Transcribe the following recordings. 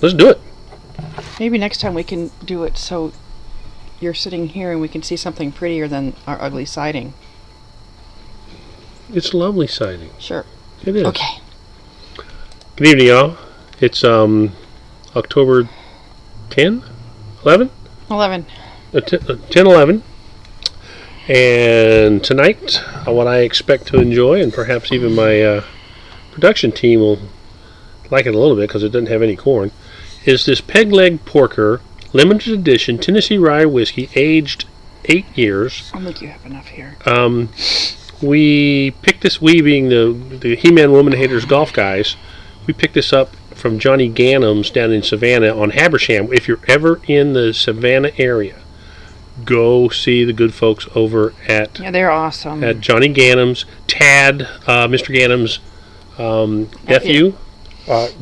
let's do it. Maybe next time we can do it so you're sitting here and we can see something prettier than our ugly siding. It's lovely siding. Sure. It is. Okay. Good evening, y'all. It's October 10, 11? 11. 10, 11. And tonight, what I expect to enjoy, and perhaps even my production team will like it a little bit because it doesn't have any corn, is this Peg Leg Porker limited edition Tennessee rye whiskey, aged 8 years. I'll make you have enough here. We picked this, we being the He-Man Woman Haters golf guys, we picked this up from Johnny Gannum's down in Savannah on Habersham. If you're ever in the Savannah area, go see the good folks over at they're awesome. At Johnny Gannum's. Tad, Mr. Gannum's nephew,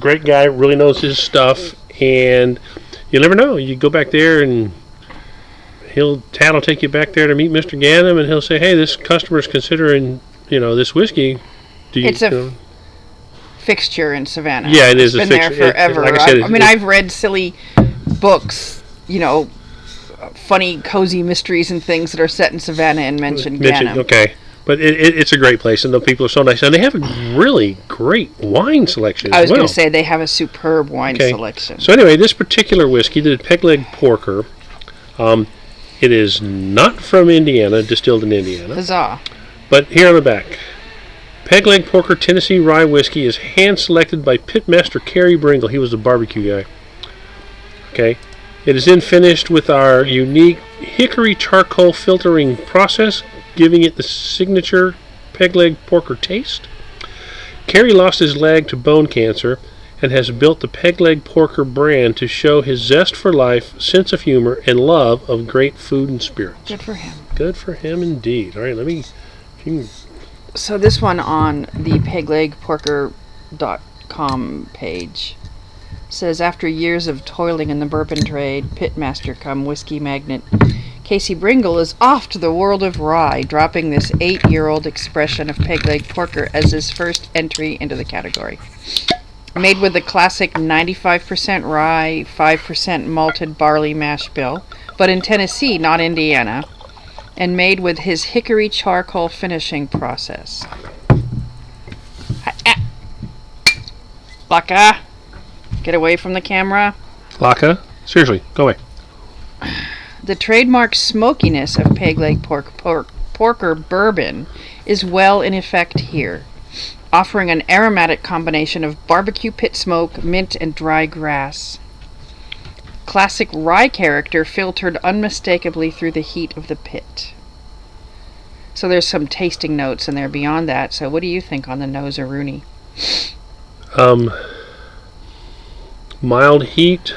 great guy, really knows his stuff, and you never know. You go back there and Tad will take you back there to meet Mr. Gannum, and he'll say, "Hey, this customer's considering, this whiskey. It's a fixture in Savannah. Yeah, it is. It's been there forever. Like I said, I've read silly books, funny, cozy mysteries and things that are set in Savannah and mention Gannum. Okay. But it's a great place, and the people are so nice. And they have a really great wine selection as well. I was going to say, they have a superb wine selection. So anyway, this particular whiskey, the Peg Leg Porker, it is not from Indiana, distilled in Indiana. Huzzah. But here on the back, Peg Leg Porker Tennessee Rye Whiskey is hand-selected by Pitmaster Kerry Bringle. He was the barbecue guy. Okay. It is then finished with our unique hickory charcoal filtering process, giving it the signature Peg Leg Porker taste. Kerry lost his leg to bone cancer and has built the Peg Leg Porker brand to show his zest for life, sense of humor, and love of great food and spirits. Good for him. Good for him indeed. All right, So this one on the peglegporker.com page says, after years of toiling in the bourbon trade, pitmaster cum whiskey magnate Casey Bringle is off to the world of rye, dropping this 8-year-old expression of Peg Leg Porker as his first entry into the category. Made with the classic 95% rye, 5% malted barley mash bill, but in Tennessee, not Indiana, and made with his hickory charcoal finishing process. Laka, get away from the camera. Laka, seriously, go away. The trademark smokiness of Peg Leg Porker bourbon is well in effect here, offering an aromatic combination of barbecue pit smoke, mint, and dry grass. Classic rye character filtered unmistakably through the heat of the pit. So there's some tasting notes in there beyond that. So what do you think on the nose, Rooney? Mild heat.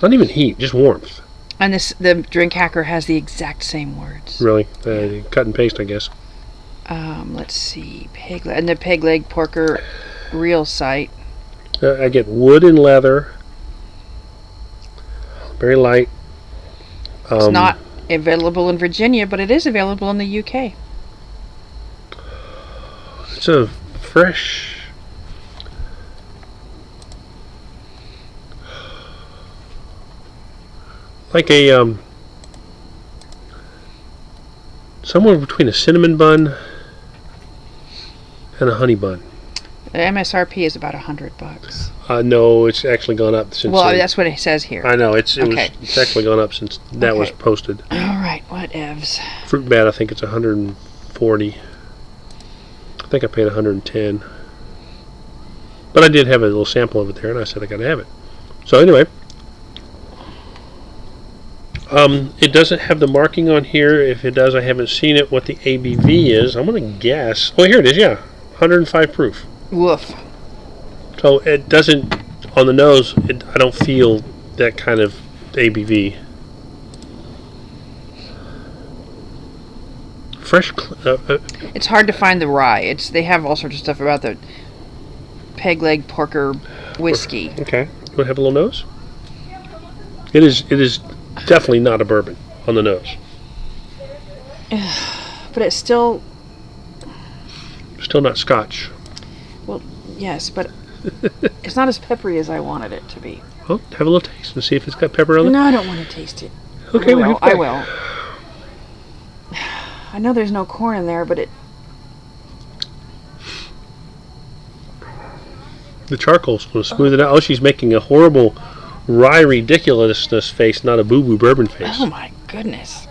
Not even heat, just warmth. And the drink hacker has the exact same words. Really? Cut and paste, I guess. Let's see. And the Peg Leg Porker real site. I get wood and leather. Very light. It's not available in Virginia, but it is available in the UK. It's a fresh... like a somewhere between a cinnamon bun and a honey bun. The MSRP is about $100. No, it's actually gone up since. Well, that's what it says here. I know it's actually gone up since that was posted. All right, whatevs. Fruit bat, I think it's 140. I think I paid 110. But I did have a little sample of it there, and I said I got to have it. So anyway. It doesn't have the marking on here. If it does, I haven't seen it, what the ABV is. I'm going to guess. Oh, here it is, yeah. 105 proof. Woof. So it doesn't, on the nose, I don't feel that kind of ABV. Fresh. It's hard to find the rye. They have all sorts of stuff about the Peg Leg Porker whiskey. Okay. You want to have a little nose? It is definitely not a bourbon on the nose. But it's still not Scotch. Well, yes, but It's not as peppery as I wanted it to be. Well, have a little taste and see if it's got pepper on it. No, I don't want to taste it. Okay, I will. I know there's no corn in there, but it... The charcoal's going to smooth it out. Oh, she's making a horrible rye ridiculousness face, not a boo-boo bourbon face. Oh, my goodness.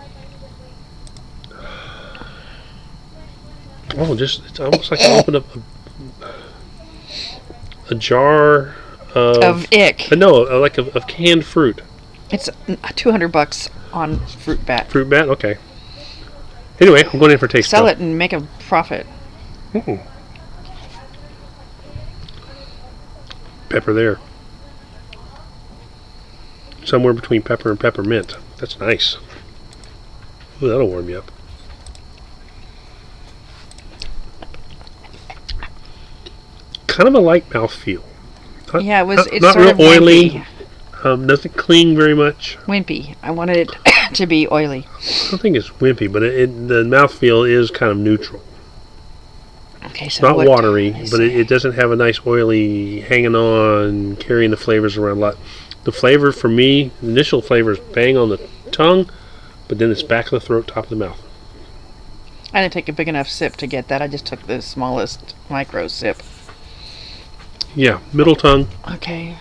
Oh, it's almost like I opened up a jar Of ick. Of canned fruit. It's $200 on Fruit Bat. Fruit bat? Okay. Anyway, I'm going in for a taste. Sell it and make a profit. Mm. Pepper there. Somewhere between pepper and peppermint. That's nice. Ooh, that'll warm you up. Kind of a light mouthfeel. Yeah, it's not sort real of oily. wimpy. Doesn't cling very much. Wimpy. I wanted it to be oily. I don't think it's wimpy, but the mouthfeel is kind of neutral. Okay, so Not what watery, is but it doesn't have a nice oily hanging on, carrying the flavors around a lot. The flavor for me, the initial flavor is bang on the tongue, but then it's back of the throat, top of the mouth. I didn't take a big enough sip to get that. I just took the smallest micro sip. Yeah, middle tongue, Okay.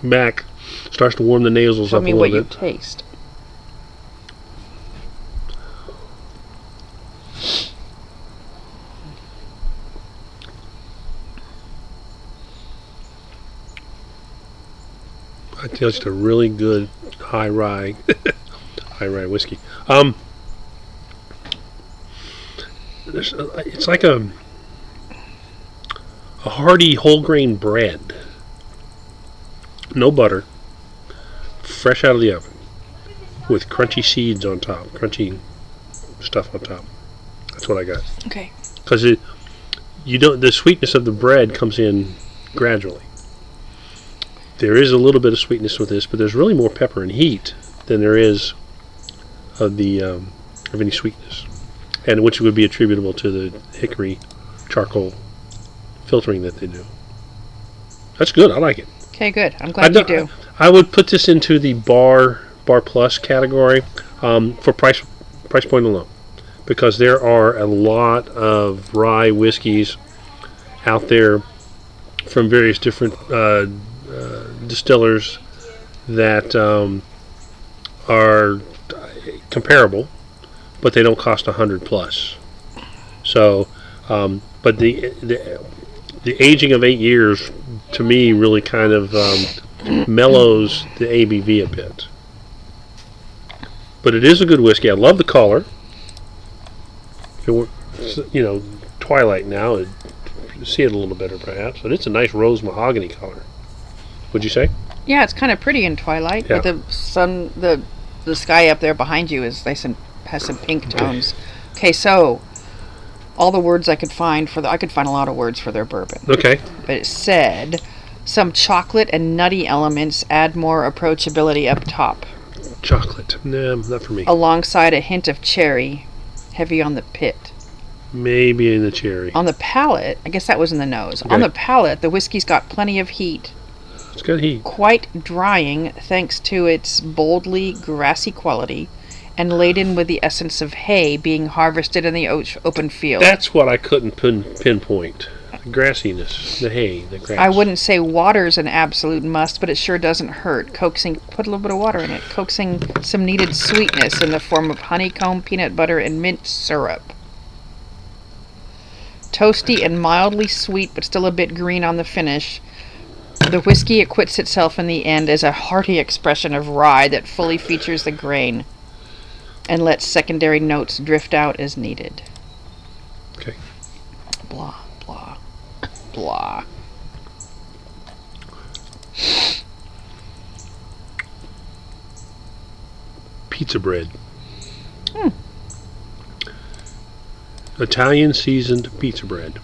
back, starts to warm the nasals Show up a me little what you bit. taste. I taste a really good high rye whiskey. It's like a hearty whole grain bread. No butter. Fresh out of the oven. With crunchy seeds on top. Crunchy stuff on top. That's what I got. Okay. Because the sweetness of the bread comes in gradually. There is a little bit of sweetness with this, but there's really more pepper and heat than there is of any sweetness, and which would be attributable to the hickory charcoal filtering that they do. That's good. I like it. Okay, good. I'm glad you do. I would put this into the bar plus category for price point alone, because there are a lot of rye whiskeys out there from various different distillers that are comparable, but they don't cost $100 plus. So, but the aging of 8 years to me really kind of mellows the ABV a bit. But it is a good whiskey. I love the color. If it were, twilight now, you'd see it a little better perhaps. But it's a nice rose mahogany color. Would you say? Yeah, it's kind of pretty in twilight. Yeah. But the sun, the sky up there behind you has some pink tones. Okay, so all the words I could find I could find a lot of words for their bourbon. Okay. But it said some chocolate and nutty elements add more approachability up top, Chocolate. Nah, not for me. alongside a hint of cherry, heavy on the pit. Maybe in the cherry. On the palate, I guess that was in the nose. Okay. On the palate, the whiskey's got plenty of heat. It's got heat. Quite drying thanks to its boldly grassy quality, and laden with the essence of hay being harvested in the open field. That's what I couldn't pinpoint. The grassiness, the hay, the grass. I wouldn't say water's an absolute must, but it sure doesn't hurt. Put a little bit of water in it, coaxing some needed sweetness in the form of honeycomb, peanut butter, and mint syrup. Toasty and mildly sweet, but still a bit green on the finish. The whiskey acquits itself in the end as a hearty expression of rye that fully features the grain and lets secondary notes drift out as needed. Okay. Blah, blah, blah. Pizza bread. Italian seasoned pizza bread.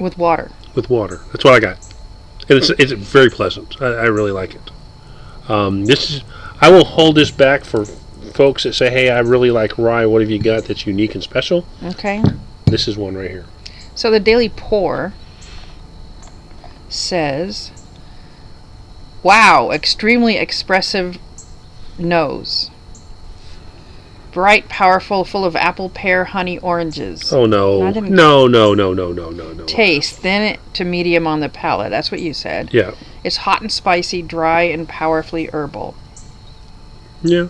With water. With water. That's what I got. And it's very pleasant. I really like it. I will hold this back for folks that say, hey, I really like rye. What have you got that's unique and special? Okay. This is one right here. So the daily pour says, wow, extremely expressive nose. Bright, powerful, full of apple, pear, honey, oranges. Oh, no. No. Taste, thin to medium on the palate. That's what you said. Yeah. It's hot and spicy, dry and powerfully herbal. Yeah.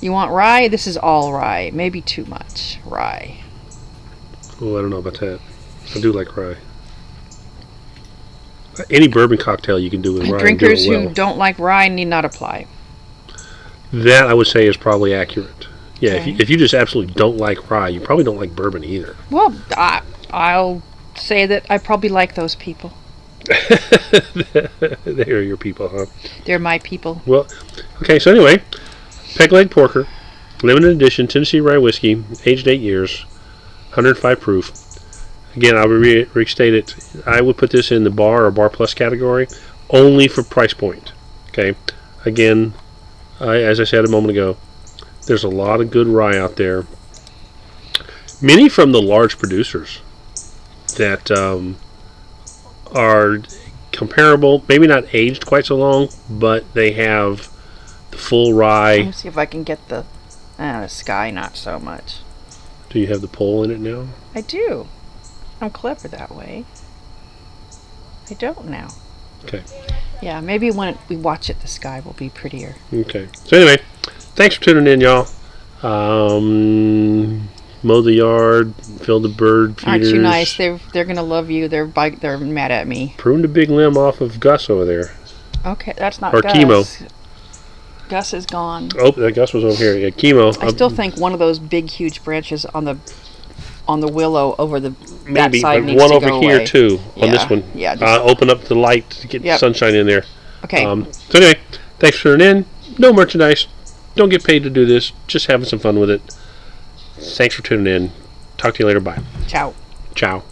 You want rye? This is all rye. Maybe too much rye. Well, I don't know about that. I do like rye. Any bourbon cocktail you can do with rye. Drinkers and do it well. who don't like rye need not apply. That, I would say, is probably accurate. Yeah, Okay. if you just absolutely don't like rye, you probably don't like bourbon either. Well, I'll say that I probably like those people. They are your people, huh? They're my people. Well, okay, so anyway, Peg Leg Porker, limited edition Tennessee Rye Whiskey, aged 8 years, 105 proof. Again, I'll restate it. I would put this in the bar or bar plus category only for price point. Okay? Again, as I said a moment ago, there's a lot of good rye out there. Many from the large producers that are comparable, maybe not aged quite so long, but they have the full rye. Let me see if I can get the sky, not so much. Do you have the pole in it now? I do. I'm clever that way. I don't now. Okay. Yeah, maybe when we watch it, the sky will be prettier. Okay. So anyway, thanks for tuning in, y'all. Mow the yard, fill the bird feeders. Aren't you nice? They're gonna love you. They're mad at me. Prune the big limb off of Gus over there. Okay, that's not Or Gus. chemo. Gus is gone. Oh, that Gus was over here. Yeah, chemo. I still think one of those big, huge branches on the willow over that maybe, side but needs one to over go here away. too on Yeah, this one. yeah, just- Open up the light to get sunshine in there. Okay. So anyway, thanks for tuning in. No merchandise. Don't get paid to do this. Just having some fun with it. Thanks for tuning in. Talk to you later. Bye. Ciao. Ciao.